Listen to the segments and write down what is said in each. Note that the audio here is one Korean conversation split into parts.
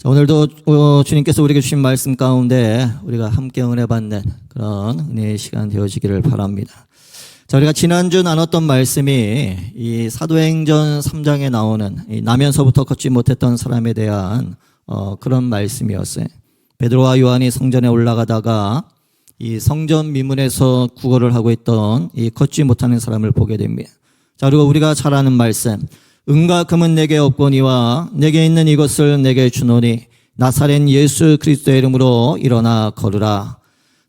자, 오늘도 주님께서 우리에게 주신 말씀 가운데 우리가 함께 은혜 받는 그런 은혜의 시간 되어지기를 바랍니다. 자, 우리가 지난주 나눴던 말씀이 이 사도행전 3장에 나오는 이 나면서부터 걷지 못했던 사람에 대한 그런 말씀이었어요. 베드로와 요한이 성전에 올라가다가 이 성전 미문에서 구걸을 하고 있던 이 걷지 못하는 사람을 보게 됩니다. 자, 그리고 우리가 잘 아는 말씀, 은과 금은 내게 없거니와 내게 있는 이것을 내게 주노니 나사렛 예수 그리스도의 이름으로 일어나 걸으라.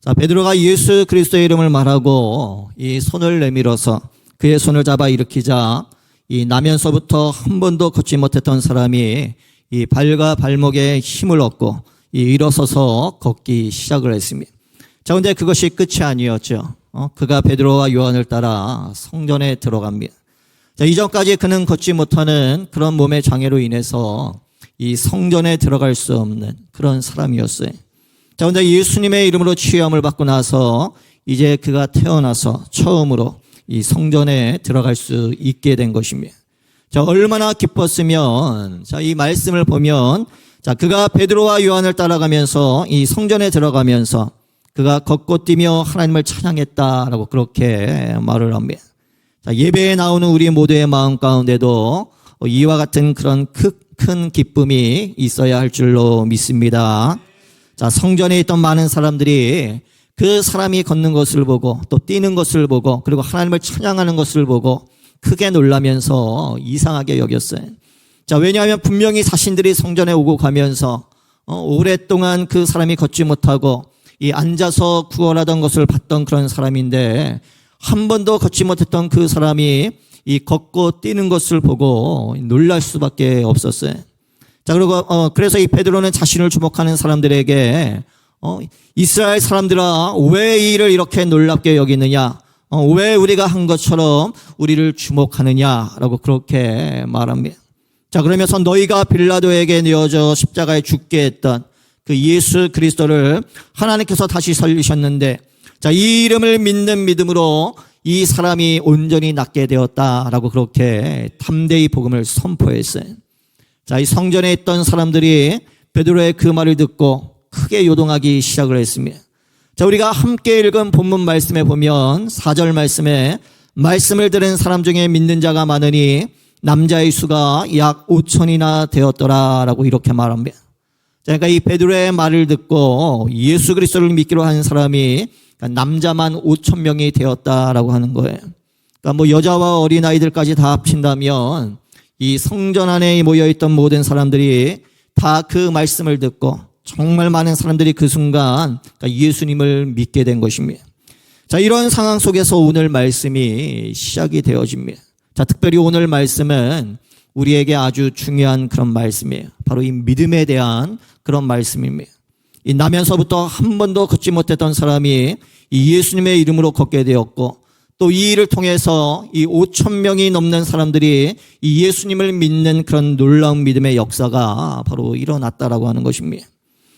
자, 베드로가 예수 그리스도의 이름을 말하고 이 손을 내밀어서 그의 손을 잡아 일으키자 이 나면서부터 한 번도 걷지 못했던 사람이 이 발과 발목에 힘을 얻고 이 일어서서 걷기 시작을 했습니다. 자, 근데 그것이 끝이 아니었죠. 그가 베드로와 요한을 따라 성전에 들어갑니다. 자, 이전까지 그는 걷지 못하는 그런 몸의 장애로 인해서 이 성전에 들어갈 수 없는 그런 사람이었어요. 자, 근데 예수님의 이름으로 치유함을 받고 나서 이제 그가 태어나서 처음으로 이 성전에 들어갈 수 있게 된 것입니다. 자, 얼마나 기뻤으면, 자, 이 말씀을 보면, 자, 그가 베드로와 요한을 따라가면서 이 성전에 들어가면서 그가 걷고 뛰며 하나님을 찬양했다라고 그렇게 말을 합니다. 자, 예배에 나오는 우리 모두의 마음 가운데도 이와 같은 그런 큰 기쁨이 있어야 할 줄로 믿습니다. 자, 성전에 있던 많은 사람들이 그 사람이 걷는 것을 보고 또 뛰는 것을 보고 그리고 하나님을 찬양하는 것을 보고 크게 놀라면서 이상하게 여겼어요. 자, 왜냐하면 분명히 자신들이 성전에 오고 가면서 오랫동안 그 사람이 걷지 못하고 이 앉아서 구걸하던 것을 봤던 그런 사람인데 한 번도 걷지 못했던 그 사람이 이 걷고 뛰는 것을 보고 놀랄 수밖에 없었어요. 자, 그리고 그래서 이 베드로는 자신을 주목하는 사람들에게 이스라엘 사람들아, 왜 이 일을 이렇게 놀랍게 여기느냐? 왜 우리가 한 것처럼 우리를 주목하느냐라고 그렇게 말합니다. 자, 그러면서 너희가 빌라도에게 내어져 십자가에 죽게 했던 그 예수 그리스도를 하나님께서 다시 살리셨는데, 자, 이 이름을 믿는 믿음으로 이 사람이 온전히 낫게 되었다라고 그렇게 담대히 복음을 선포했어요. 자, 이 성전에 있던 사람들이 베드로의 그 말을 듣고 크게 요동하기 시작을 했습니다. 자, 우리가 함께 읽은 본문 말씀에 보면 4절 말씀에 말씀을 들은 사람 중에 믿는 자가 많으니 남자의 수가 약 5천이나 되었더라라고 이렇게 말합니다. 자, 그러니까 이 베드로의 말을 듣고 예수 그리스도를 믿기로 한 사람이 남자만 5천 명이 되었다라고 하는 거예요. 그러니까 뭐 여자와 어린아이들까지 다 합친다면 이 성전 안에 모여있던 모든 사람들이 다 그 말씀을 듣고 정말 많은 사람들이 그 순간 예수님을 믿게 된 것입니다. 자, 이런 상황 속에서 오늘 말씀이 시작이 되어집니다. 자, 특별히 오늘 말씀은 우리에게 아주 중요한 그런 말씀이에요. 바로 이 믿음에 대한 그런 말씀입니다. 이 나면서부터 한 번도 걷지 못했던 사람이 이 예수님의 이름으로 걷게 되었고 또 이 일을 통해서 이 5천 명이 넘는 사람들이 이 예수님을 믿는 그런 놀라운 믿음의 역사가 바로 일어났다라고 하는 것입니다.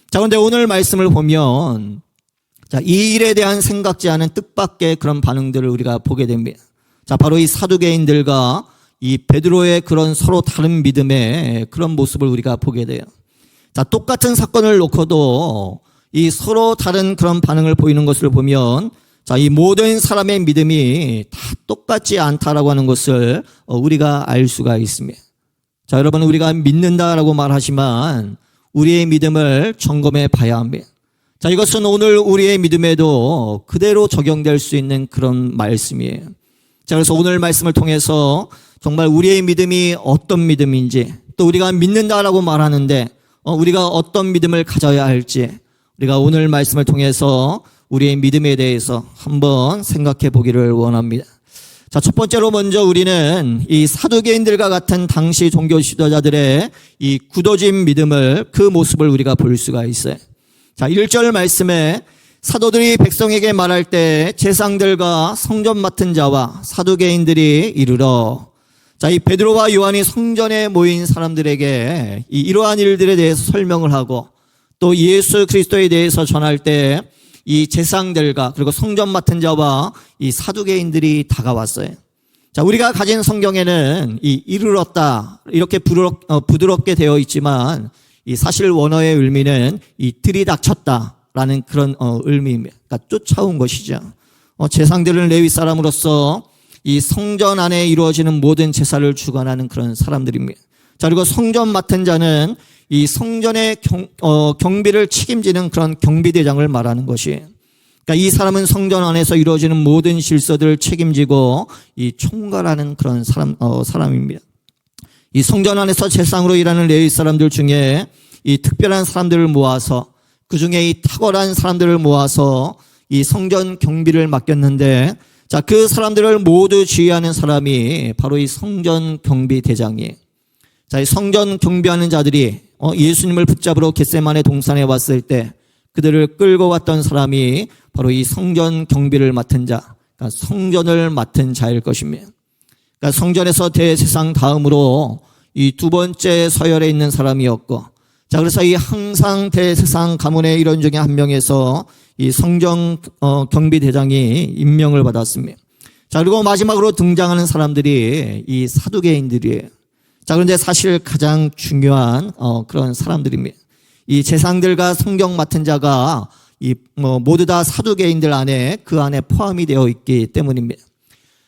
자, 그런데 오늘 말씀을 보면 자, 이 일에 대한 생각지 않은 뜻밖의 그런 반응들을 우리가 보게 됩니다. 자, 바로 이 사두개인들과 이 베드로의 그런 서로 다른 믿음의 그런 모습을 우리가 보게 돼요. 자, 똑같은 사건을 놓고도 이 서로 다른 그런 반응을 보이는 것을 보면 자, 이 모든 사람의 믿음이 다 똑같지 않다라고 하는 것을 우리가 알 수가 있습니다. 자, 여러분, 우리가 믿는다라고 말하지만 우리의 믿음을 점검해 봐야 합니다. 자, 이것은 오늘 우리의 믿음에도 그대로 적용될 수 있는 그런 말씀이에요. 자, 그래서 오늘 말씀을 통해서 정말 우리의 믿음이 어떤 믿음인지 또 우리가 믿는다라고 말하는데 우리가 어떤 믿음을 가져야 할지 우리가 오늘 말씀을 통해서 우리의 믿음에 대해서 한번 생각해 보기를 원합니다. 자, 첫 번째로 먼저 우리는 이 사두개인들과 같은 당시 종교 지도자들의 이 굳어진 믿음을 그 모습을 우리가 볼 수가 있어요. 자, 1절 말씀에 사도들이 백성에게 말할 때 제상들과 성전 맡은 자와 사두개인들이 이르러 자, 이 베드로와 요한이 성전에 모인 사람들에게 이러한 일들에 대해서 설명을 하고 또 예수 그리스도에 대해서 전할 때 이 제상들과 그리고 성전 맡은 자와 이 사두개인들이 다가왔어요. 자, 우리가 가진 성경에는 이 이르렀다 이렇게 부드럽게 되어 있지만 이 사실 원어의 의미는 이 들이닥쳤다라는 그런 의미입니다. 그러니까 쫓아온 것이죠. 제상들은 레위 사람으로서 이 성전 안에 이루어지는 모든 제사를 주관하는 그런 사람들입니다. 자, 그리고 성전 맡은 자는 이 성전의 경비를 책임지는 그런 경비대장을 말하는 것이, 그러니까 이 사람은 성전 안에서 이루어지는 모든 질서들을 책임지고 이 총괄하는 그런 사람입니다. 이 성전 안에서 제사장으로 일하는 레위 사람들 중에 이 특별한 사람들을 모아서, 그 중에 이 탁월한 사람들을 모아서 이 성전 경비를 맡겼는데, 자, 그 사람들을 모두 지휘하는 사람이 바로 이 성전 경비대장이에요. 자, 이 성전 경비하는 자들이 예수님을 붙잡으러 겟세마네 동산에 왔을 때 그들을 끌고 왔던 사람이 바로 이 성전 경비를 맡은 자, 그러니까 성전을 맡은 자일 것입니다. 그러니까 성전에서 대제사장 다음으로 이 두 번째 서열에 있는 사람이었고, 자, 그래서 이 항상 대제사장 가문의 일원 중에 한 명에서 이 성전 경비대장이 임명을 받았습니다. 자, 그리고 마지막으로 등장하는 사람들이 이 사두개인들이에요. 자, 그런데 사실 가장 중요한 그런 사람들입니다. 이 제사장들과 성경 맡은 자가 모두 다 사두개인들 안에, 그 안에 포함이 되어 있기 때문입니다.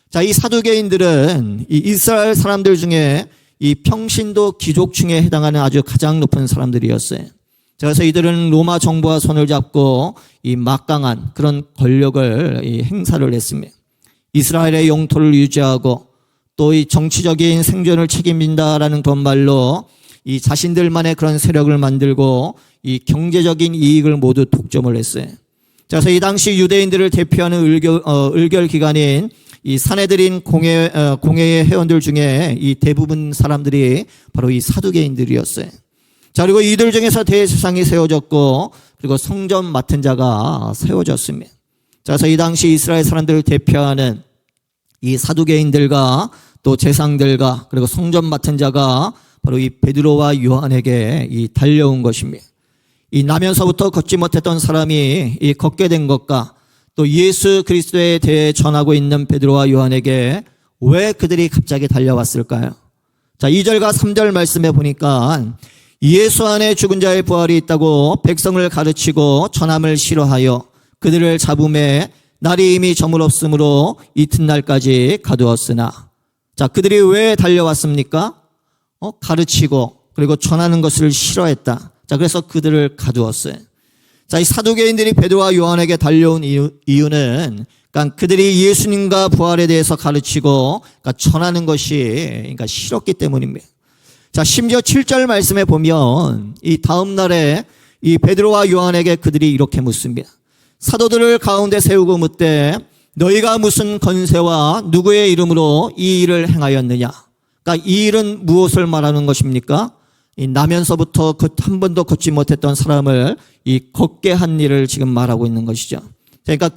자, 이 사두개인들은 이 이스라엘 사람들 중에 이 평신도 귀족층에 해당하는 아주 가장 높은 사람들이었어요. 그래서 이들은 로마 정부와 손을 잡고 이 막강한 그런 권력을 행사를 했습니다. 이스라엘의 영토를 유지하고 또 이 정치적인 생존을 책임진다라는 그런 말로 이 자신들만의 그런 세력을 만들고 이 경제적인 이익을 모두 독점을 했어요. 그래서 이 당시 유대인들을 대표하는 의결 기관인 이 사내들인 공회의 회원들 중에 이 대부분 사람들이 바로 이 사두개인들이었어요. 자, 그리고 이들 중에서 대제사장이 세워졌고, 그리고 성전 맡은 자가 세워졌습니다. 자, 그래서 이 당시 이스라엘 사람들을 대표하는 이 사두개인들과 또 제사장들과 그리고 성전 맡은 자가 바로 이 베드로와 요한에게 이 달려온 것입니다. 이 나면서부터 걷지 못했던 사람이 이 걷게 된 것과 또 예수 그리스도에 대해 전하고 있는 베드로와 요한에게 왜 그들이 갑자기 달려왔을까요? 자, 2절과 3절 말씀에 보니까 예수 안에 죽은 자의 부활이 있다고 백성을 가르치고 전함을 싫어하여 그들을 잡음에 날이 이미 저물었으므로 이튿날까지 가두었으나, 자, 그들이 왜 달려왔습니까? 가르치고 그리고 전하는 것을 싫어했다. 자, 그래서 그들을 가두었어요. 자, 이 사두개인들이 베드로와 요한에게 달려온 이유는 그러니까 그들이 예수님과 부활에 대해서 가르치고 그러니까 전하는 것이 그러니까 싫었기 때문입니다. 자, 심지어 7절 말씀에 보면 이 다음 날에 이 베드로와 요한에게 그들이 이렇게 묻습니다. 사도들을 가운데 세우고 묻되 너희가 무슨 건세와 누구의 이름으로 이 일을 행하였느냐? 그러니까 이 일은 무엇을 말하는 것입니까? 이 나면서부터 한 번도 걷지 못했던 사람을 이 걷게 한 일을 지금 말하고 있는 것이죠. 그러니까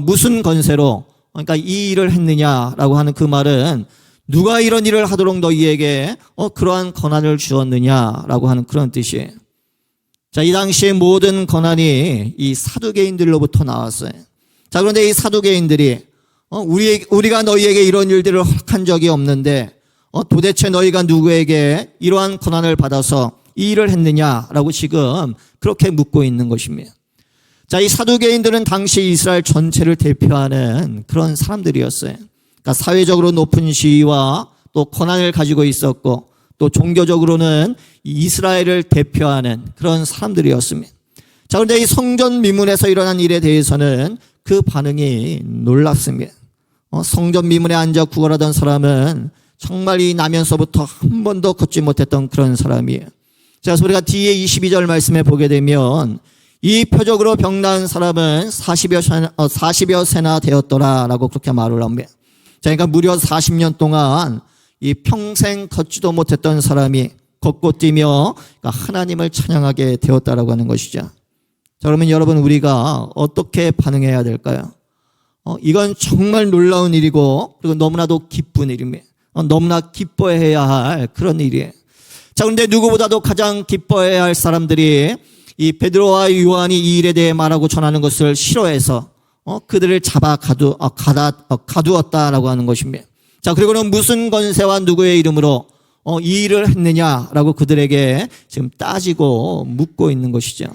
무슨 건세로, 그러니까 이 일을 했느냐라고 하는 그 말은 누가 이런 일을 하도록 너희에게 그러한 권한을 주었느냐라고 하는 그런 뜻이에요. 자, 이 당시에 모든 권한이 이 사두개인들로부터 나왔어요. 자, 그런데 이 사두개인들이 우리가 너희에게 이런 일들을 허락한 적이 없는데 도대체 너희가 누구에게 이러한 권한을 받아서 이 일을 했느냐라고 지금 그렇게 묻고 있는 것입니다. 자, 이 사두개인들은 당시 이스라엘 전체를 대표하는 그런 사람들이었어요. 그러니까 사회적으로 높은 지위와 또 권한을 가지고 있었고 또 종교적으로는 이스라엘을 대표하는 그런 사람들이었습니다. 자, 그런데 이 성전 미문에서 일어난 일에 대해서는 그 반응이 놀랍습니다. 성전 미문에 앉아 구걸하던 사람은 정말 이 나면서부터 한 번도 걷지 못했던 그런 사람이에요. 자, 그래서 우리가 뒤에 22절 말씀에 보게 되면 이 표적으로 병난 사람은 40여 세나 되었더라라고 그렇게 말을 합니다. 자, 그러니까 무려 40년 동안 이 평생 걷지도 못했던 사람이 걷고 뛰며 그러니까 하나님을 찬양하게 되었다라고 하는 것이죠. 자, 그러면 여러분 우리가 어떻게 반응해야 될까요? 이건 정말 놀라운 일이고 그리고 너무나도 기쁜 일입니다. 너무나 기뻐해야 할 그런 일이에요. 자, 그런데 누구보다도 가장 기뻐해야 할 사람들이 이 베드로와 요한이 이 일에 대해 말하고 전하는 것을 싫어해서 그들을 잡아 가두었다라고 하는 것입니다. 자, 그리고는 무슨 권세와 누구의 이름으로 이 일을 했느냐라고 그들에게 지금 따지고 묻고 있는 것이죠.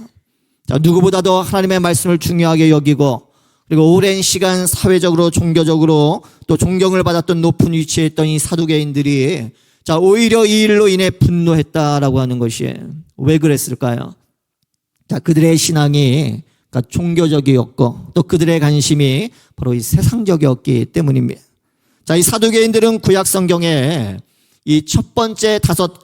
자, 누구보다도 하나님의 말씀을 중요하게 여기고 그리고 오랜 시간 사회적으로 종교적으로 또 존경을 받았던 높은 위치에 있던 이 사두개인들이 자, 오히려 이 일로 인해 분노했다라고 하는 것이 왜 그랬을까요? 자, 그들의 신앙이 그러니까 종교적이었고 또 그들의 관심이 바로 이 세상적이었기 때문입니다. 자, 이 사두개인들은 구약 성경에 이 첫 번째 다섯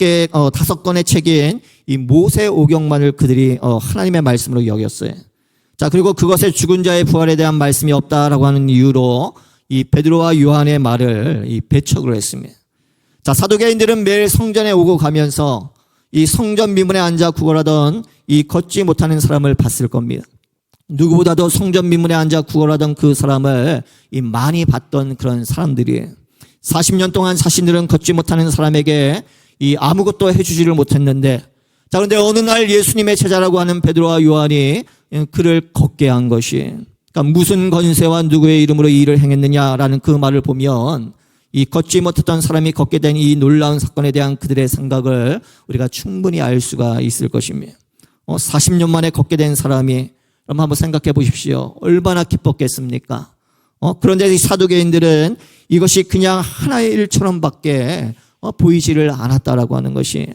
권의 책인 이 모세오경만을 그들이 하나님의 말씀으로 여겼어요. 자, 그리고 그것에 죽은 자의 부활에 대한 말씀이 없다라고 하는 이유로 이 베드로와 요한의 말을 이 배척을 했습니다. 자, 사두개인들은 매일 성전에 오고 가면서 이 성전 미문에 앉아 구걸하던 이 걷지 못하는 사람을 봤을 겁니다. 누구보다도 성전 미문에 앉아 구걸하던 그 사람을 이 많이 봤던 그런 사람들이에요. 40년 동안 자신들은 걷지 못하는 사람에게 이 아무것도 해주지를 못했는데 자, 그런데 어느 날 예수님의 제자라고 하는 베드로와 요한이 그를 걷게 한 것이 그러니까 무슨 권세와 누구의 이름으로 이 일을 행했느냐라는 그 말을 보면 이 걷지 못했던 사람이 걷게 된 이 놀라운 사건에 대한 그들의 생각을 우리가 충분히 알 수가 있을 것입니다. 40년 만에 걷게 된 사람이 그럼 한번 생각해 보십시오. 얼마나 기뻤겠습니까? 그런데 이 사두개인들은 이것이 그냥 하나의 일처럼밖에 보이지를 않았다라고 하는 것이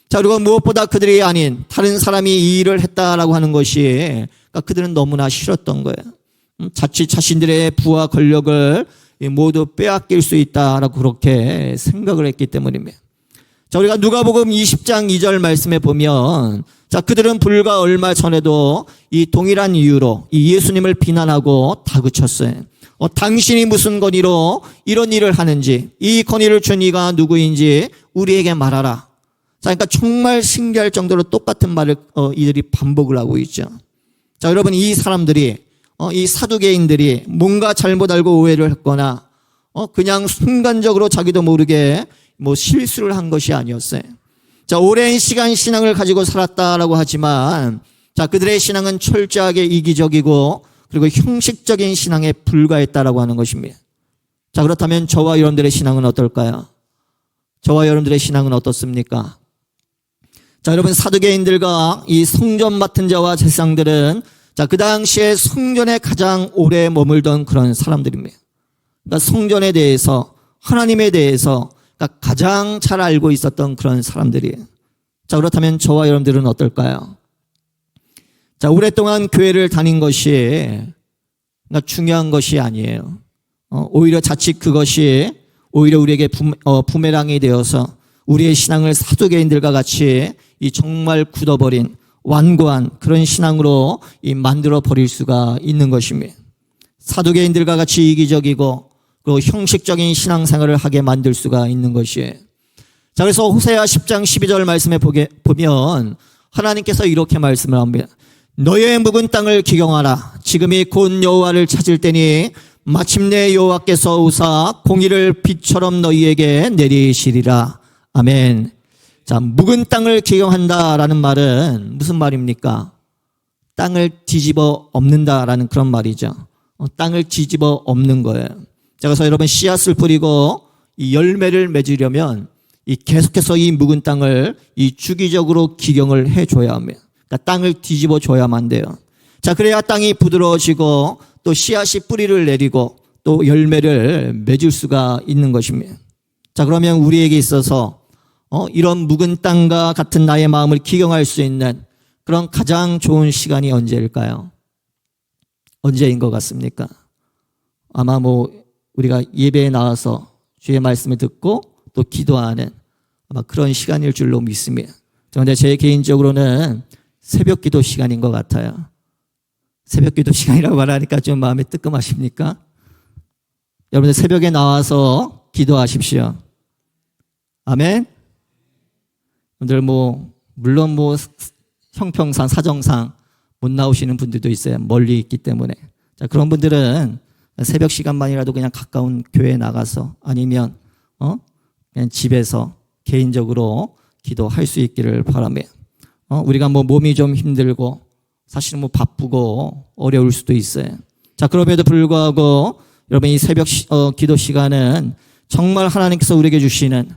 자, 그리고 무엇보다 그들이 아닌 다른 사람이 이 일을 했다라고 하는 것이 그러니까 그들은 너무나 싫었던 거예요. 자칫 자신들의 부와 권력을 모두 빼앗길 수 있다라고 그렇게 생각을 했기 때문입니다. 자, 우리가 누가복음 20장 2절 말씀에 보면 자, 그들은 불과 얼마 전에도 이 동일한 이유로 이 예수님을 비난하고 다그쳤어요. 당신이 무슨 권위로 이런 일을 하는지 이 권위를 준 이가 누구인지 우리에게 말하라. 자, 그러니까 정말 신기할 정도로 똑같은 말을 이들이 반복을 하고 있죠. 자, 여러분 이 사람들이 이 사두개인들이 뭔가 잘못 알고 오해를 했거나 그냥 순간적으로 자기도 모르게 뭐 실수를 한 것이 아니었어요. 자, 오랜 시간 신앙을 가지고 살았다라고 하지만 자, 그들의 신앙은 철저하게 이기적이고 그리고 형식적인 신앙에 불과했다라고 하는 것입니다. 자, 그렇다면 저와 여러분들의 신앙은 어떨까요? 저와 여러분들의 신앙은 어떻습니까? 자, 여러분 사두개인들과 이 성전 맡은 자와 제사장들은 자, 그 당시에 성전에 가장 오래 머물던 그런 사람들입니다. 그러니까 성전에 대해서 하나님에 대해서 그러니까 가장 잘 알고 있었던 그런 사람들이에요. 자, 그렇다면 저와 여러분들은 어떨까요? 자, 오랫동안 교회를 다닌 것이 그러니까 중요한 것이 아니에요. 오히려 자칫 그것이 오히려 우리에게 부메랑이 되어서 우리의 신앙을 사두개인들과 같이 이 정말 굳어버린 완고한 그런 신앙으로 만들어 버릴 수가 있는 것입니다. 사두개인들과 같이 이기적이고 그 형식적인 신앙생활을 하게 만들 수가 있는 것이에요. 자, 그래서 호세아 10장 12절 말씀에 보면 하나님께서 이렇게 말씀을 합니다. 너의 묵은 땅을 기경하라. 지금이 곧 여호와를 찾을 때니 마침내 여호와께서 오사 공의를 빛처럼 너희에게 내리시리라. 아멘. 자, 묵은 땅을 기경한다라는 말은 무슨 말입니까? 땅을 뒤집어 엎는다라는 그런 말이죠. 땅을 뒤집어 엎는 거예요. 자, 그래서 여러분 씨앗을 뿌리고 이 열매를 맺으려면 이 계속해서 이 묵은 땅을 이 주기적으로 기경을 해줘야 합니다. 그러니까 땅을 뒤집어 줘야만 돼요. 자, 그래야 땅이 부드러워지고 또 씨앗이 뿌리를 내리고 또 열매를 맺을 수가 있는 것입니다. 자, 그러면 우리에게 있어서 이런 묵은 땅과 같은 나의 마음을 기경할 수 있는 그런 가장 좋은 시간이 언제일까요? 언제인 것 같습니까? 아마 우리가 예배에 나와서 주의 말씀을 듣고 또 기도하는 아마 그런 시간일 줄로 믿습니다. 그런데 제 개인적으로는 새벽 기도 시간인 것 같아요. 새벽 기도 시간이라고 말하니까 좀 마음이 뜨끔하십니까? 여러분들 새벽에 나와서 기도하십시오. 아멘. 여러분들 물론 형평상 사정상 못 나오시는 분들도 있어요. 멀리 있기 때문에. 자, 그런 분들은 새벽 시간만이라도 그냥 가까운 교회에 나가서 아니면 그냥 집에서 개인적으로 기도할 수 있기를 바랍니다. 우리가 몸이 좀 힘들고 사실은 바쁘고 어려울 수도 있어요. 자, 그럼에도 불구하고 여러분 이 새벽 기도 시간은 정말 하나님께서 우리에게 주시는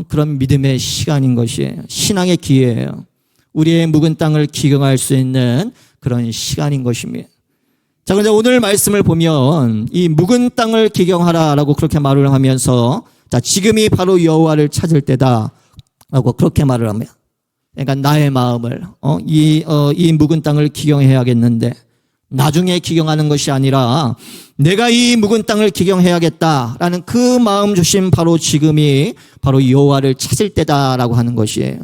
그런 믿음의 시간인 것이에요. 신앙의 기회예요. 우리의 묵은 땅을 기경할 수 있는 그런 시간인 것입니다. 자, 그런데 오늘 말씀을 보면 이 묵은 땅을 기경하라라고 그렇게 말을 하면서 자, 지금이 바로 여호와를 찾을 때다라고 그렇게 말을 합니다. 그러니까 나의 마음을 이 묵은 땅을 기경해야겠는데 나중에 기경하는 것이 아니라 내가 이 묵은 땅을 기경해야겠다라는 그 마음 주심 바로 지금이 바로 여호와를 찾을 때다라고 하는 것이에요.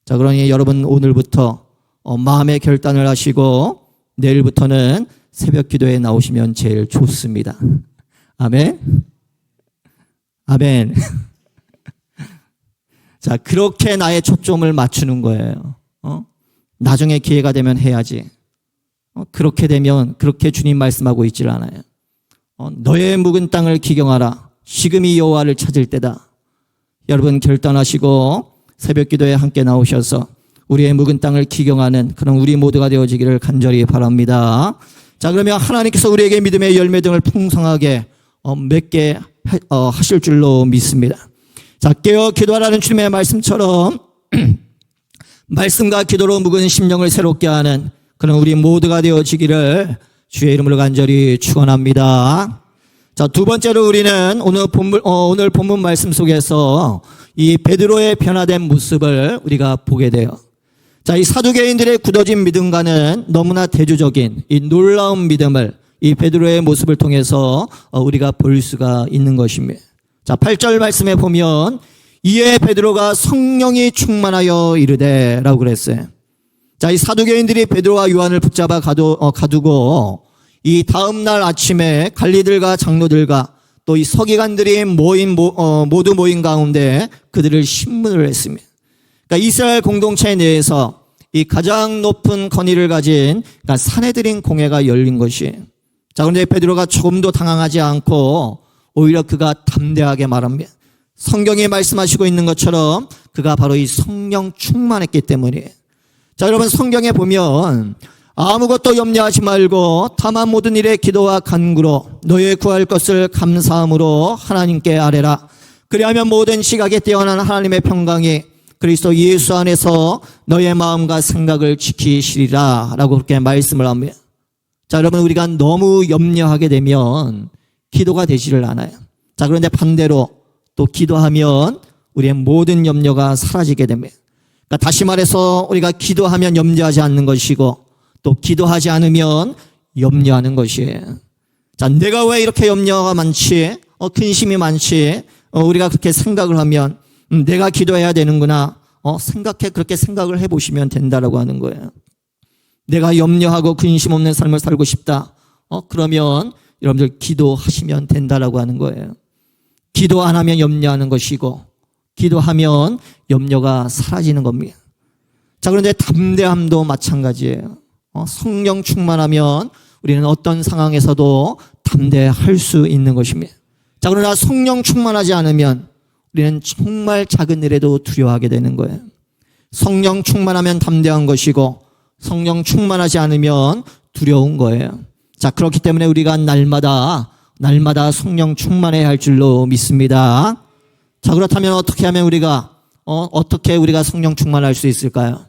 자, 그러니 여러분 오늘부터 마음의 결단을 하시고 내일부터는 새벽 기도에 나오시면 제일 좋습니다. 아멘. 아멘. 자, 그렇게 나의 초점을 맞추는 거예요. 나중에 기회가 되면 해야지. 그렇게 되면 그렇게 주님 말씀하고 있질 않아요. 너의 묵은 땅을 기경하라. 지금이 여호와를 찾을 때다. 여러분 결단하시고 새벽 기도에 함께 나오셔서 우리의 묵은 땅을 기경하는 그런 우리 모두가 되어지기를 간절히 바랍니다. 자, 그러면 하나님께서 우리에게 믿음의 열매 등을 풍성하게 맺게 하실 줄로 믿습니다. 자, 깨어 기도하라는 주님의 말씀처럼 말씀과 기도로 묵은 심령을 새롭게 하는 그런 우리 모두가 되어지기를 주의 이름으로 간절히 축원합니다. 자, 두 번째로 우리는 오늘 본문 말씀 속에서 이 베드로의 변화된 모습을 우리가 보게 돼요. 자, 이 사두개인들의 굳어진 믿음과는 너무나 대조적인 이 놀라운 믿음을 이 베드로의 모습을 통해서 우리가 볼 수가 있는 것입니다. 자, 8절 말씀에 보면 이에 베드로가 성령이 충만하여 이르되 라고 그랬어요. 자, 이 사두개인들이 베드로와 요한을 붙잡아 가두고 이 다음 날 아침에 관리들과 장로들과 또 이 서기관들이 모두 모인 가운데 그들을 신문을 했습니다. 그러니까 이스라엘 공동체 내에서 이 가장 높은 권위를 가진 그러니까 산헤드린 공회가 열린 것이에요. 자, 그런데 베드로가 조금도 당황하지 않고 오히려 그가 담대하게 말합니다. 성경이 말씀하시고 있는 것처럼 그가 바로 이 성령 충만했기 때문이에요. 자, 여러분 성경에 보면 아무것도 염려하지 말고 다만 모든 일에 기도와 간구로 너의 구할 것을 감사함으로 하나님께 아뢰라. 그리하면 모든 시각에 뛰어난 하나님의 평강이 그리스도 예수 안에서 너의 마음과 생각을 지키시리라 라고 그렇게 말씀을 합니다. 자, 여러분 우리가 너무 염려하게 되면 기도가 되지를 않아요. 자, 그런데 반대로 또 기도하면 우리의 모든 염려가 사라지게 됩니다. 그러니까 다시 말해서 우리가 기도하면 염려하지 않는 것이고 또 기도하지 않으면 염려하는 것이에요. 자, 내가 왜 이렇게 염려가 많지? 근심이 많지? 우리가 그렇게 생각을 하면 내가 기도해야 되는구나. 그렇게 생각을 해보시면 된다라고 하는 거예요. 내가 염려하고 근심 없는 삶을 살고 싶다. 그러면 여러분들 기도하시면 된다라고 하는 거예요. 기도 안 하면 염려하는 것이고 기도하면 염려가 사라지는 겁니다. 자, 그런데 담대함도 마찬가지예요. 성령 충만하면 우리는 어떤 상황에서도 담대할 수 있는 것입니다. 자, 그러나 성령 충만하지 않으면 우리는 정말 작은 일에도 두려워하게 되는 거예요. 성령 충만하면 담대한 것이고 성령 충만하지 않으면 두려운 거예요. 자, 그렇기 때문에 우리가 날마다 성령 충만해야 할 줄로 믿습니다. 자, 그렇다면 어떻게 하면 어떻게 우리가 성령 충만할 수 있을까요?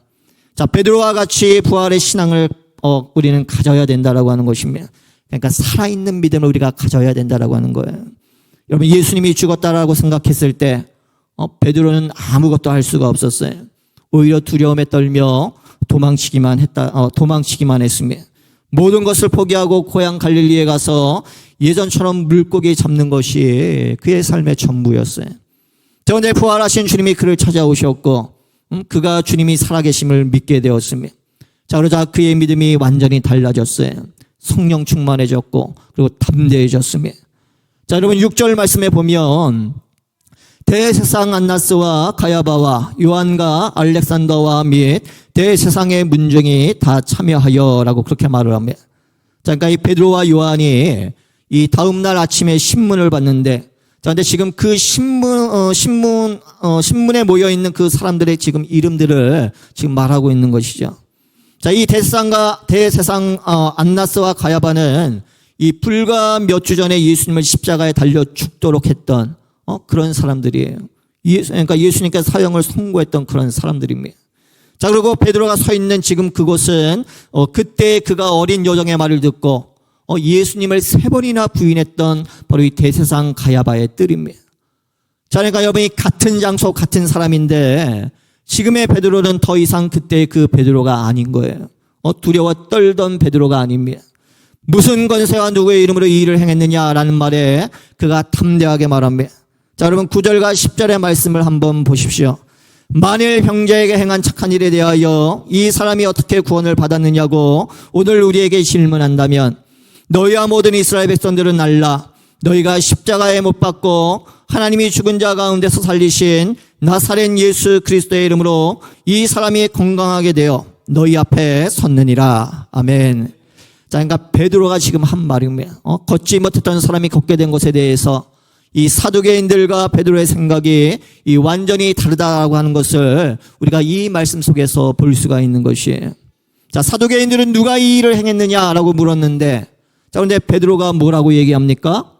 자, 베드로와 같이 부활의 신앙을 우리는 가져야 된다라고 하는 것입니다. 그러니까 살아있는 믿음을 우리가 가져야 된다라고 하는 거예요. 여러분 예수님이 죽었다라고 생각했을 때 베드로는 아무것도 할 수가 없었어요. 오히려 두려움에 떨며 도망치기만 했습니다. 모든 것을 포기하고 고향 갈릴리에 가서 예전처럼 물고기 잡는 것이 그의 삶의 전부였어요. 그런데 부활하신 주님이 그를 찾아오셨고 그가 주님이 살아계심을 믿게 되었습니다. 자, 그러자 그의 믿음이 완전히 달라졌어요. 성령 충만해졌고 그리고 담대해졌습니다. 자, 여러분 6절 말씀에 보면 대세상 안나스와 가야바와 요한과 알렉산더와 및 대세상의 문중이 다 참여하여 라고 그렇게 말을 합니다. 자, 그러니까 이 베드로와 요한이 이 다음날 아침에 신문을 봤는데 자, 근데 지금 그 신문에 모여있는 그 사람들의 지금 이름들을 지금 말하고 있는 것이죠. 자, 이 대세상 안나스와 가야바는 이 불과 몇 주 전에 예수님을 십자가에 달려 죽도록 했던 그런 사람들이에요. 그러니까 예수님께 사형을 선고했던 그런 사람들입니다. 자, 그리고 베드로가 서 있는 지금 그곳은 그때 그가 어린 여종의 말을 듣고 예수님을 3번이나 부인했던 바로 이 대제사장 가야바의 뜰입니다. 자, 그러니까 여러분이 같은 장소 같은 사람인데 지금의 베드로는 더 이상 그때 그 베드로가 아닌 거예요. 두려워 떨던 베드로가 아닙니다. 무슨 권세와 누구의 이름으로 이 일을 행했느냐라는 말에 그가 담대하게 말합니다. 자, 여러분 9절과 10절의 말씀을 한번 보십시오. 만일 형제에게 행한 착한 일에 대하여 이 사람이 어떻게 구원을 받았느냐고 오늘 우리에게 질문한다면 너희와 모든 이스라엘 백성들은 알라. 너희가 십자가에 못 박고 하나님이 죽은 자 가운데서 살리신 나사렛 예수 그리스도의 이름으로 이 사람이 건강하게 되어 너희 앞에 섰느니라. 아멘. 자, 그러니까 베드로가 지금 한 말입니다. 걷지 못했던 사람이 걷게 된 것에 대해서 이 사두개인들과 베드로의 생각이 이 완전히 다르다고 하는 것을 우리가 이 말씀 속에서 볼 수가 있는 것이에요. 자, 사두개인들은 누가 이 일을 행했느냐라고 물었는데, 자, 그런데 베드로가 뭐라고 얘기합니까?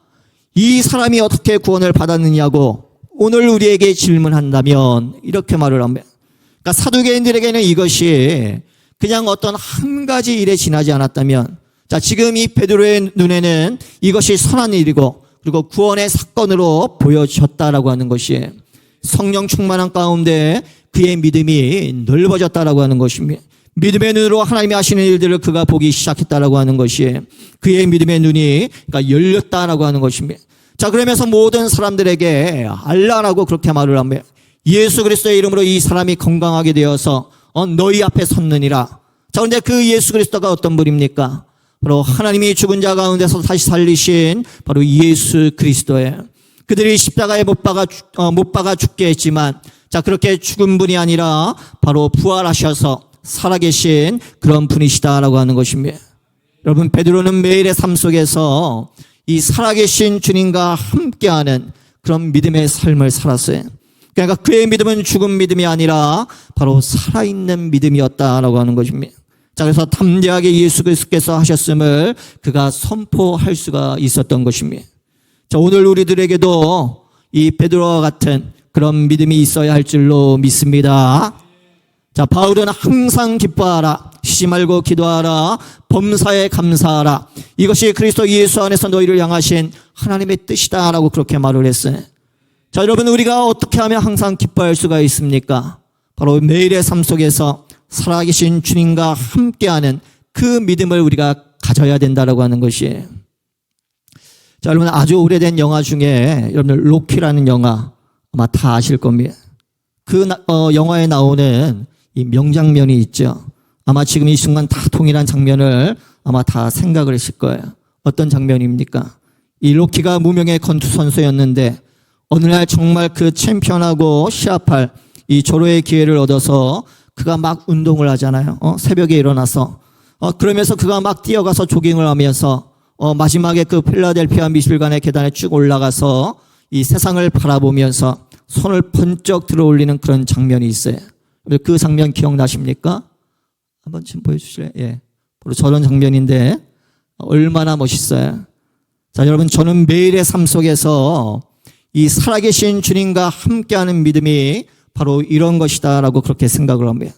이 사람이 어떻게 구원을 받았느냐고 오늘 우리에게 질문한다면 이렇게 말을 합니다. 그러니까 사두개인들에게는 이것이 그냥 어떤 한 가지 일에 지나지 않았다면, 자, 지금 이 베드로의 눈에는 이것이 선한 일이고 그리고 구원의 사건으로 보여졌다라고 하는 것이 성령 충만한 가운데 그의 믿음이 넓어졌다라고 하는 것입니다. 믿음의 눈으로 하나님이 하시는 일들을 그가 보기 시작했다라고 하는 것이 그의 믿음의 눈이 그러니까 열렸다라고 하는 것입니다. 자, 그러면서 모든 사람들에게 알라라고 그렇게 말을 합니다. 예수 그리스도의 이름으로 이 사람이 건강하게 되어서 너희 앞에 섰느니라. 자, 그런데 그 예수 그리스도가 어떤 분입니까? 바로 하나님이 죽은 자 가운데서 다시 살리신 바로 예수 그리스도예요. 그들이 십자가에 못 박아 죽게 했지만, 자, 그렇게 죽은 분이 아니라 바로 부활하셔서 살아계신 그런 분이시다라고 하는 것입니다. 여러분, 베드로는 매일의 삶 속에서 이 살아계신 주님과 함께하는 그런 믿음의 삶을 살았어요. 그러니까 그의 믿음은 죽은 믿음이 아니라 바로 살아있는 믿음이었다라고 하는 것입니다. 자, 그래서 담대하게 예수 그리스도께서 하셨음을 그가 선포할 수가 있었던 것입니다. 자, 오늘 우리들에게도 이 베드로와 같은 그런 믿음이 있어야 할 줄로 믿습니다. 자, 바울은 항상 기뻐하라, 쉬지 말고 기도하라, 범사에 감사하라. 이것이 그리스도 예수 안에서 너희를 향하신 하나님의 뜻이다라고 그렇게 말을 했어요. 자, 여러분, 우리가 어떻게 하면 항상 기뻐할 수가 있습니까? 바로 매일의 삶 속에서 살아계신 주님과 함께하는 그 믿음을 우리가 가져야 된다라고 하는 것이에요. 자, 여러분, 아주 오래된 영화 중에 여러분들 로키라는 영화 아마 다 아실 겁니다. 그 영화에 나오는 이 명장면이 있죠. 아마 지금 이 순간 다 동일한 장면을 아마 다 생각을 하실 거예요. 어떤 장면입니까? 이 로키가 무명의 권투 선수였는데 어느 날 정말 그 챔피언하고 시합할 이 조로의 기회를 얻어서 그가 막 운동을 하잖아요. 새벽에 일어나서 그러면서 그가 막 뛰어가서 조깅을 하면서 마지막에 그 필라델피아 미술관의 계단에 쭉 올라가서 이 세상을 바라보면서 손을 번쩍 들어 올리는 그런 장면이 있어요. 그 장면 기억나십니까? 한번 좀 보여주실래요? 예, 바로 저런 장면인데 얼마나 멋있어요. 자, 여러분, 저는 매일의 삶 속에서 이 살아계신 주님과 함께하는 믿음이 바로 이런 것이다라고 그렇게 생각을 합니다.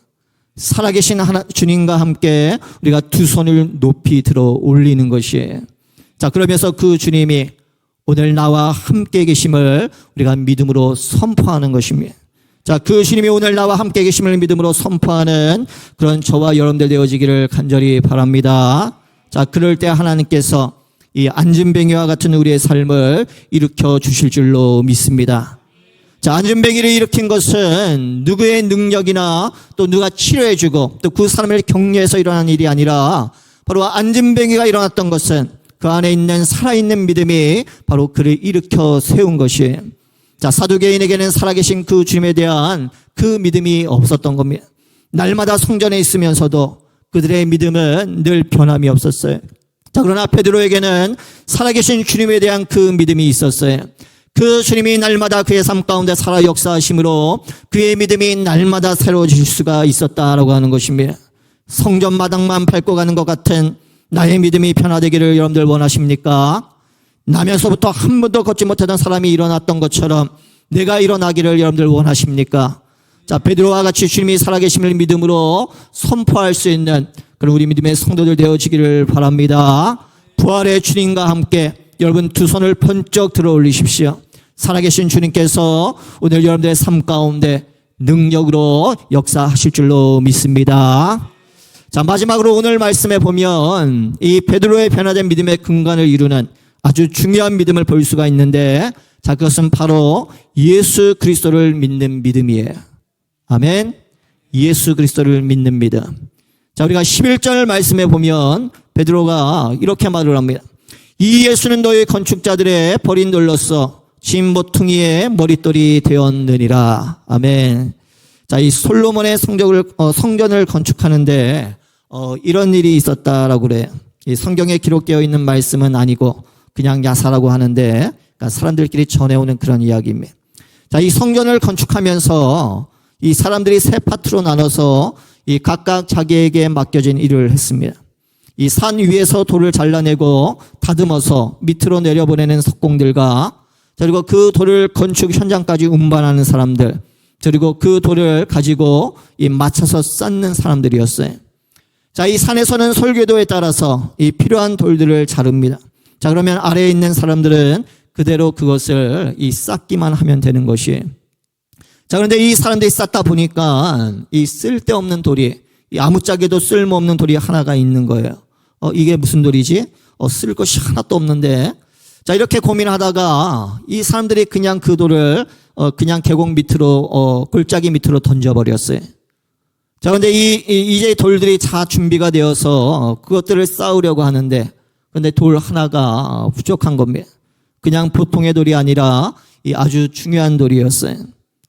살아계신 주님과 함께 우리가 두 손을 높이 들어 올리는 것이에요. 자, 그러면서 그 주님이 오늘 나와 함께 계심을 우리가 믿음으로 선포하는 것입니다. 자, 그 주님이 오늘 나와 함께 계심을 믿음으로 선포하는 그런 저와 여러분들 되어지기를 간절히 바랍니다. 자, 그럴 때 하나님께서 이 안진뱅이와 같은 우리의 삶을 일으켜 주실 줄로 믿습니다. 자, 안진뱅이를 일으킨 것은 누구의 능력이나 또 누가 치료해주고 또 그 사람을 격려해서 일어난 일이 아니라 바로 안진뱅이가 일어났던 것은 그 안에 있는 살아있는 믿음이 바로 그를 일으켜 세운 것이에요. 자, 사두개인에게는 살아계신 그 주님에 대한 그 믿음이 없었던 겁니다. 날마다 성전에 있으면서도 그들의 믿음은 늘 변함이 없었어요. 자, 그러나 베드로에게는 살아계신 주님에 대한 그 믿음이 있었어요. 그 주님이 날마다 그의 삶 가운데 살아 역사하심으로 그의 믿음이 날마다 새로워질 수가 있었다라고 하는 것입니다. 성전 마당만 밟고 가는 것 같은 나의 믿음이 변화되기를 여러분들 원하십니까? 나면서부터 한 번도 걷지 못하던 사람이 일어났던 것처럼 내가 일어나기를 여러분들 원하십니까? 자, 베드로와 같이 주님이 살아계심을 믿음으로 선포할 수 있는 그런 우리 믿음의 성도들 되어지기를 바랍니다. 부활의 주님과 함께 여러분 두 손을 번쩍 들어 올리십시오. 살아계신 주님께서 오늘 여러분들의 삶 가운데 능력으로 역사하실 줄로 믿습니다. 자, 마지막으로 오늘 말씀에 보면 이 베드로의 변화된 믿음의 근간을 이루는 아주 중요한 믿음을 볼 수가 있는데, 자, 그것은 바로 예수 그리스도를 믿는 믿음이에요. 아멘. 예수 그리스도를 믿는 믿음. 자, 우리가 11절 말씀에 보면 베드로가 이렇게 말을 합니다. 이 예수는 너희 건축자들의 버린 돌로서 진 모퉁이의 머릿돌이 되었느니라. 아멘. 자, 이 솔로몬의 성전을 건축하는데 이런 일이 있었다라고 그래요. 이 성경에 기록되어 있는 말씀은 아니고 그냥 야사라고 하는데, 그러니까 사람들끼리 전해오는 그런 이야기입니다. 자, 이 성전을 건축하면서 이 사람들이 세 파트로 나눠서 이 각각 자기에게 맡겨진 일을 했습니다. 이 산 위에서 돌을 잘라내고 다듬어서 밑으로 내려보내는 석공들과, 그리고 그 돌을 건축 현장까지 운반하는 사람들, 그리고 그 돌을 가지고 이 맞춰서 쌓는 사람들이었어요. 자, 이 산에서는 설계도에 따라서 이 필요한 돌들을 자릅니다. 자, 그러면 아래에 있는 사람들은 그대로 그것을 이 쌓기만 하면 되는 것이에요. 자, 그런데 이 사람들이 쌓다 보니까 이 쓸데없는 돌이, 이 아무짝에도 쓸모없는 돌이 하나가 있는 거예요. 이게 무슨 돌이지? 쓸 것이 하나도 없는데. 자, 이렇게 고민하다가 이 사람들이 그냥 그 돌을 그냥 계곡 밑으로 골짜기 밑으로 던져버렸어요. 자, 그런데 이제 돌들이 다 준비가 되어서 그것들을 쌓으려고 하는데, 그런데 돌 하나가 부족한 겁니다. 그냥 보통의 돌이 아니라 이 아주 중요한 돌이었어요.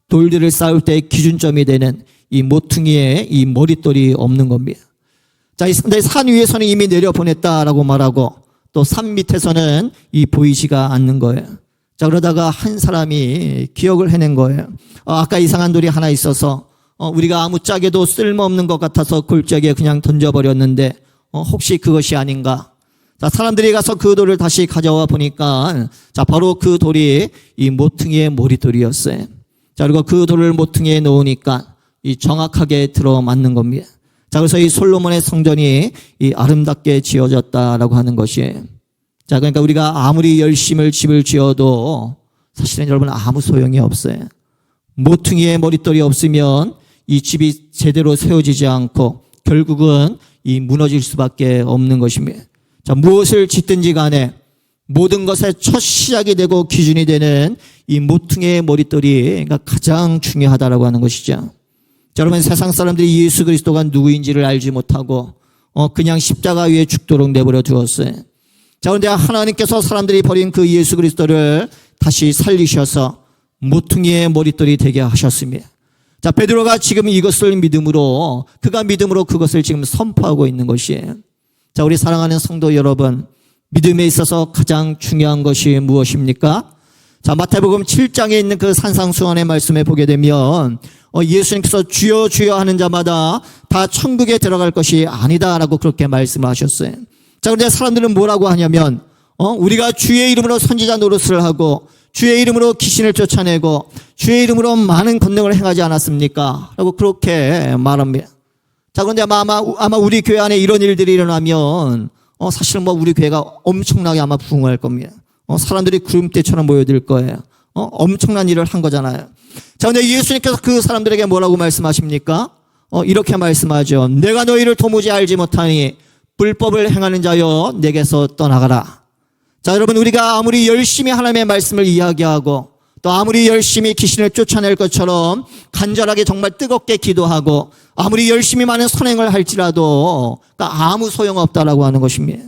돌들을 쌓을 때 기준점이 되는 이 모퉁이에 이 머릿돌이 없는 겁니다. 자, 근데 산 위에서는 이미 내려보냈다라고 말하고 또 산 밑에서는 이 보이지가 않는 거예요. 자, 그러다가 한 사람이 기억을 해낸 거예요. 아까 이상한 돌이 하나 있어서 우리가 아무짝에도 쓸모없는 것 같아서 골짜기에 그냥 던져버렸는데 혹시 그것이 아닌가? 자, 사람들이 가서 그 돌을 다시 가져와 보니까 자, 바로 그 돌이 이 모퉁이의 머릿돌이었어요. 자, 그리고 그 돌을 모퉁이에 놓으니까 이 정확하게 들어맞는 겁니다. 자, 그래서 이 솔로몬의 성전이 이 아름답게 지어졌다라고 하는 것이에요. 자, 그러니까 우리가 아무리 열심을 집을 지어도 사실은 여러분 아무 소용이 없어요. 모퉁이에 머릿돌이 없으면 이 집이 제대로 세워지지 않고 결국은 이 무너질 수밖에 없는 것입니다. 자, 무엇을 짓든지 간에 모든 것의 첫 시작이 되고 기준이 되는 이 모퉁이의 머릿돌이 그러니까 가장 중요하다라고 하는 것이죠. 자, 여러분 세상 사람들이 예수 그리스도가 누구인지를 알지 못하고 그냥 십자가 위에 죽도록 내버려 두었어요. 자, 그런데 하나님께서 사람들이 버린 그 예수 그리스도를 다시 살리셔서 모퉁이의 머릿돌이 되게 하셨습니다. 자, 베드로가 지금 이것을 믿음으로 그가 믿음으로 그것을 지금 선포하고 있는 것이에요. 자, 우리 사랑하는 성도 여러분, 믿음에 있어서 가장 중요한 것이 무엇입니까? 자, 마태복음 7장에 있는 그 산상수훈의 말씀에 보게 되면 예수님께서 주여 주여 하는 자마다 다 천국에 들어갈 것이 아니다라고 그렇게 말씀을 하셨어요. 자, 그런데 사람들은 뭐라고 하냐면 우리가 주의 이름으로 선지자 노릇을 하고 주의 이름으로 귀신을 쫓아내고 주의 이름으로 많은 권능을 행하지 않았습니까? 라고 그렇게 말합니다. 자, 그런데 아마 우리 교회 안에 이런 일들이 일어나면 사실은 우리 교회가 엄청나게 아마 부흥할 겁니다. 사람들이 구름대처럼 모여들 거예요. 엄청난 일을 한 거잖아요. 자, 근데 예수님께서 그 사람들에게 뭐라고 말씀하십니까? 이렇게 말씀하죠. 내가 너희를 도무지 알지 못하니 불법을 행하는 자여 내게서 떠나가라. 자, 여러분 우리가 아무리 열심히 하나님의 말씀을 이야기하고 또 아무리 열심히 귀신을 쫓아낼 것처럼 간절하게 정말 뜨겁게 기도하고 아무리 열심히 많은 선행을 할지라도 그러니까 아무 소용없다라고 하는 것입니다.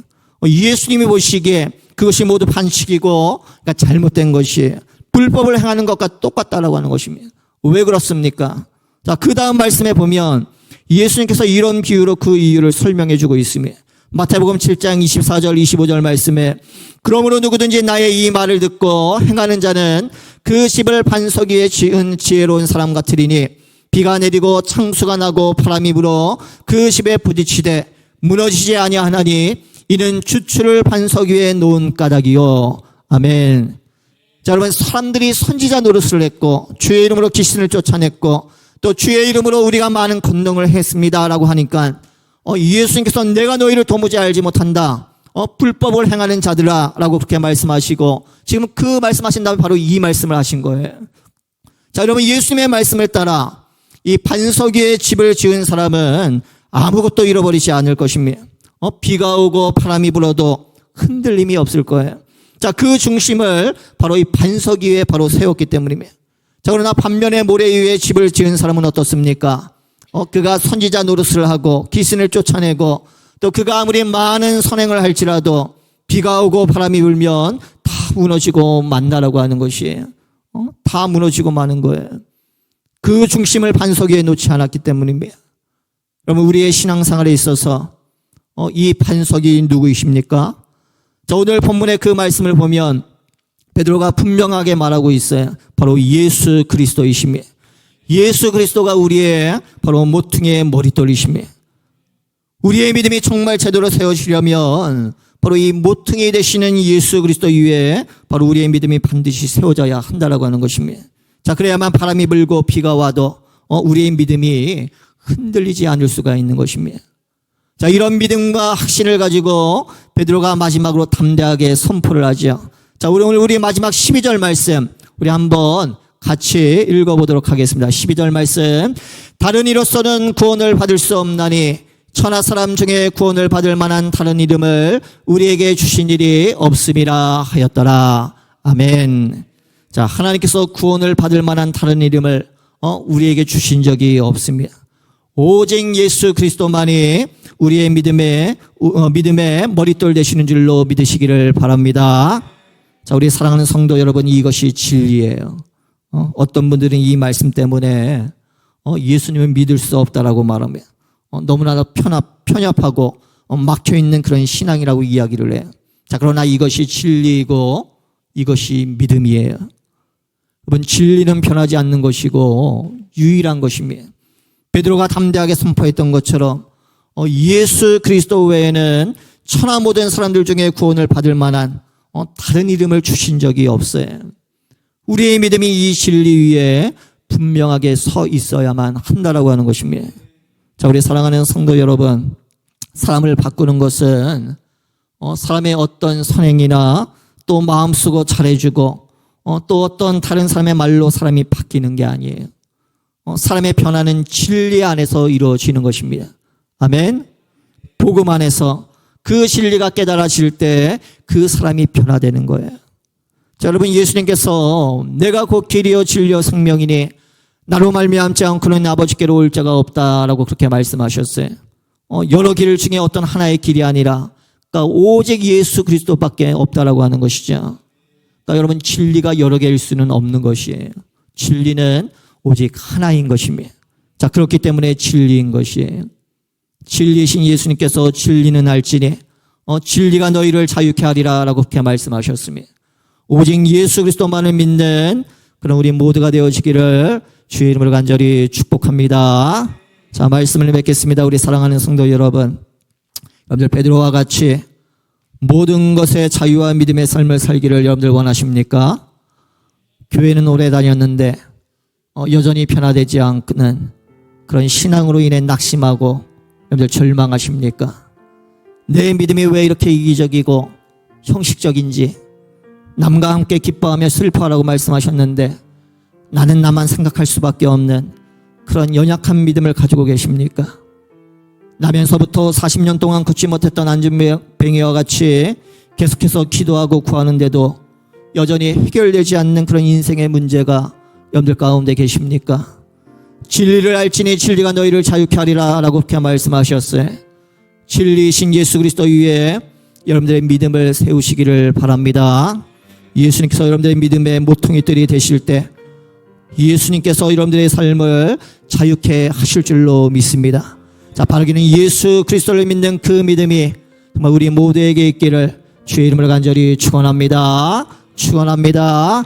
예수님이 보시기에 그것이 모두 반칙이고 그러니까 잘못된 것이에요. 불법을 행하는 것과 똑같다라고 하는 것입니다. 왜 그렇습니까? 자, 그 다음 말씀에 보면 예수님께서 이런 비유로 그 이유를 설명해 주고 있습니다. 마태복음 7장 24절 25절 말씀에 그러므로 누구든지 나의 이 말을 듣고 행하는 자는 그 집을 반석 위에 지은 지혜로운 사람 같으리니 비가 내리고 창수가 나고 바람이 불어 그 집에 부딪히되 무너지지 아니하나니 이는 주추를 반석 위에 놓은 까닭이요. 아멘. 자, 여러분, 사람들이 선지자 노릇을 했고 주의 이름으로 귀신을 쫓아냈고 또 주의 이름으로 우리가 많은 권능을 했습니다라고 하니까 예수님께서 내가 너희를 도무지 알지 못한다. 불법을 행하는 자들아 라고 그렇게 말씀하시고 지금 그 말씀하신 다음에 바로 이 말씀을 하신 거예요. 자, 여러분, 예수님의 말씀을 따라 이 반석 위에 집을 지은 사람은 아무것도 잃어버리지 않을 것입니다. 비가 오고 바람이 불어도 흔들림이 없을 거예요. 자, 그 중심을 바로 이 반석 위에 바로 세웠기 때문입니다. 자, 그러나 반면에 모래 위에 집을 지은 사람은 어떻습니까? 그가 선지자 노릇을 하고 귀신을 쫓아내고 또 그가 아무리 많은 선행을 할지라도 비가 오고 바람이 불면 다 무너지고 만다라고 하는 것이에요. 다 무너지고 마는 거예요. 그 중심을 반석 위에 놓지 않았기 때문입니다. 여러분, 우리의 신앙생활에 있어서 이 반석이 누구이십니까? 자, 오늘 본문의 그 말씀을 보면 베드로가 분명하게 말하고 있어요. 바로 예수 그리스도이십니다. 예수 그리스도가 우리의 바로 모퉁이의 머릿돌이십니다. 우리의 믿음이 정말 제대로 세워지려면 바로 이 모퉁이 되시는 예수 그리스도 위에 바로 우리의 믿음이 반드시 세워져야 한다라고 하는 것입니다. 자, 그래야만 바람이 불고 비가 와도 우리의 믿음이 흔들리지 않을 수가 있는 것입니다. 자, 이런 믿음과 확신을 가지고 베드로가 마지막으로 담대하게 선포를 하죠. 자, 오늘 우리 마지막 12절 말씀 우리 한번 같이 읽어보도록 하겠습니다. 12절 말씀. 다른 이로서는 구원을 받을 수 없나니 천하 사람 중에 구원을 받을 만한 다른 이름을 우리에게 주신 일이 없음이라 하였더라. 아멘. 자, 하나님께서 구원을 받을 만한 다른 이름을 우리에게 주신 적이 없습니다. 오직 예수 그리스도만이 우리의 믿음의 머릿돌 되시는 줄로 믿으시기를 바랍니다. 자, 우리 사랑하는 성도 여러분, 이것이 진리예요. 어떤 분들은 이 말씀 때문에 예수님을 믿을 수 없다라고 말합니다. 너무나 편협하고 막혀있는 그런 신앙이라고 이야기를 해요. 자, 그러나 이것이 진리이고 이것이 믿음이에요. 여러분, 진리는 변하지 않는 것이고 유일한 것입니다. 베드로가 담대하게 선포했던 것처럼 예수 그리스도 외에는 천하 모든 사람들 중에 구원을 받을 만한 다른 이름을 주신 적이 없어요. 우리의 믿음이 이 진리 위에 분명하게 서 있어야만 한다라고 하는 것입니다. 자, 우리 사랑하는 성도 여러분, 사람을 바꾸는 것은 사람의 어떤 선행이나 또 마음 쓰고 잘해주고 또 어떤 다른 사람의 말로 사람이 바뀌는 게 아니에요. 사람의 변화는 진리 안에서 이루어지는 것입니다. 아멘. 복음 안에서 그 진리가 깨달아질 때 그 사람이 변화되는 거예요. 자, 여러분, 예수님께서 내가 곧 길이요 진리요 생명이니 나로 말미암지 않고는 아버지께로 올 자가 없다라고 그렇게 말씀하셨어요. 여러 길 중에 어떤 하나의 길이 아니라 그러니까 오직 예수 그리스도밖에 없다라고 하는 것이죠. 그러니까 여러분, 진리가 여러 개일 수는 없는 것이에요. 진리는 오직 하나인 것입니다. 자, 그렇기 때문에 진리인 것이에요. 진리이신 예수님께서 진리는 알지니 진리가 너희를 자유케 하리라 라고 그렇게 말씀하셨습니다. 오직 예수 그리스도만을 믿는 그런 우리 모두가 되어지기를 주의 이름으로 간절히 축복합니다. 자, 말씀을 맺겠습니다. 우리 사랑하는 성도 여러분, 여러분들 베드로와 같이 모든 것에 자유와 믿음의 삶을 살기를 여러분들 원하십니까? 교회는 오래 다녔는데 여전히 변화되지 않는 그런 신앙으로 인해 낙심하고 여러분들 절망하십니까? 내 믿음이 왜 이렇게 이기적이고 형식적인지, 남과 함께 기뻐하며 슬퍼하라고 말씀하셨는데 나는 나만 생각할 수밖에 없는 그런 연약한 믿음을 가지고 계십니까? 나면서부터 40년 동안 걷지 못했던 안진뱅이와 같이 계속해서 기도하고 구하는데도 여전히 해결되지 않는 그런 인생의 문제가 여러분들 가운데 계십니까? 진리를 알지니 진리가 너희를 자유케 하리라 라고 그렇게 말씀하셨어요. 진리이신 예수 그리스도 위에 여러분들의 믿음을 세우시기를 바랍니다. 예수님께서 여러분들의 믿음의 모퉁이들이 되실 때 예수님께서 여러분들의 삶을 자유케 하실 줄로 믿습니다. 자, 바르기는 예수 그리스도를 믿는 그 믿음이 정말 우리 모두에게 있기를 주의 이름으로 간절히 축원합니다. 축원합니다.